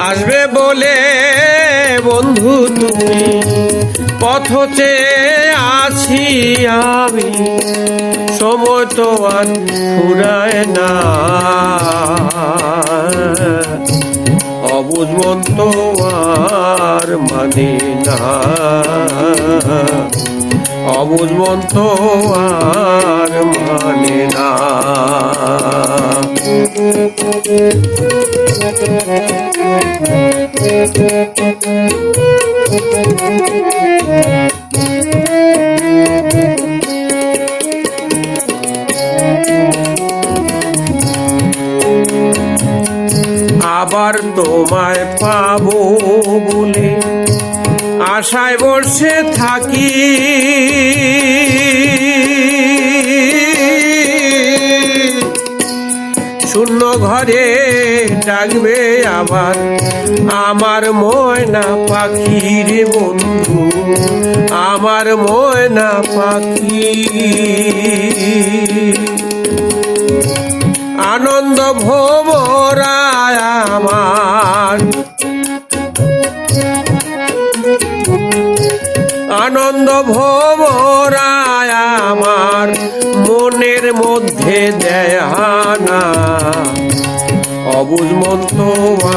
আসবে বলে বন্ধু তুমি পথ চেয়ে আছি আমি, সময় তো আর ফুরায় না, অবুঝ মন তো আর মানে না, অবুঝ মন তো আর মানে না। আবার তোমায় পাবো বলে আশায় বসে থাকি, শূন্য ঘরে ডাকবে আবার আমার ময়না পাখি রে বন্ধু, আমার ময়না পাখি। আনন্দ ভোমরায় আমার, আনন্দ ভোমরায় আমার মনের মধ্যে দেয়ানা, অবুঝ মন তো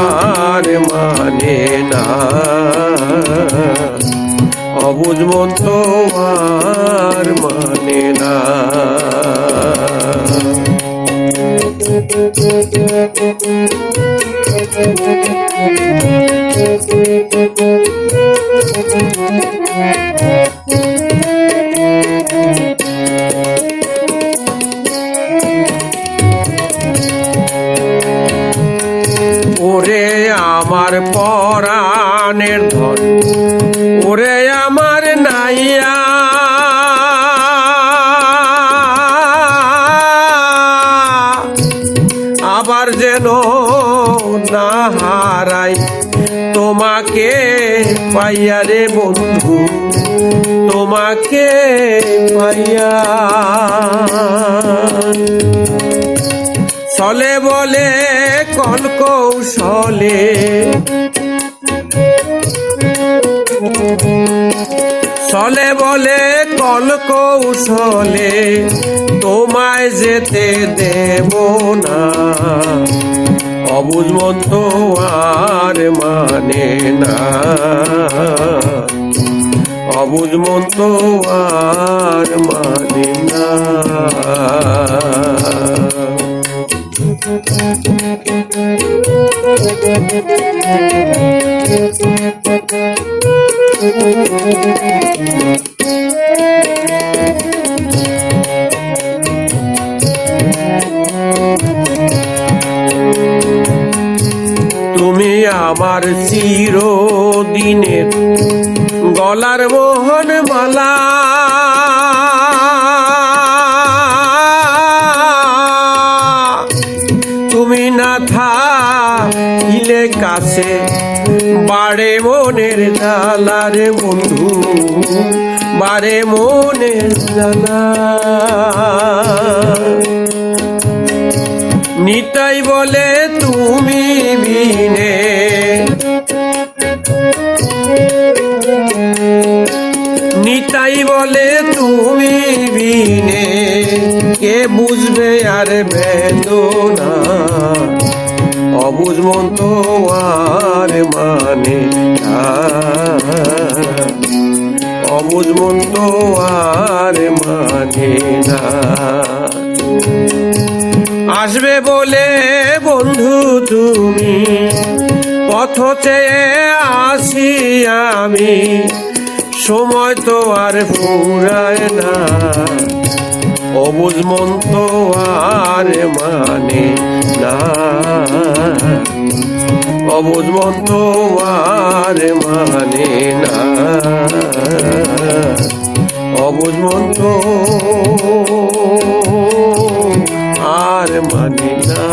আর মানে না, অবুঝ মন তো আর মানে না। ওরে আমার পরাণের ধন, ওরে আমার নাইয়া, আবার যেন না হারাই তোমাকে পাইয়া রে বন্ধু, তোমাকে পাইয়া। চলে বলে কল কৌশলে, চলে বলে কল কৌশলে তোমায় যেতে দেব না, অবুঝ মন তো আর মানে না, অবুঝ মন তো আর মানে না। তুমি আমার চিরদিনের গলার মোহন মালা, তুমি না থাকিলে কাছে বাড়ে মনের জ্বালা রে বন্ধু, বাড়ে মনের জ্বালা। নিতাই বলে তুমি বিনে, নিতাই বলে তুমি বিনে কে বুঝবে আর বেদনা, অবুঝ মন তো আর মানে না, অবুঝ মন তো আর মানে না। আসবে বলে বন্ধু তুমি পথ চেয়ে আসি আমি, সময় তো আর ফুরায় না, অবুঝ মন তো আর মানে না, অবুঝ মন তো আর মানে না, অবুঝ মন তো আর মানে না।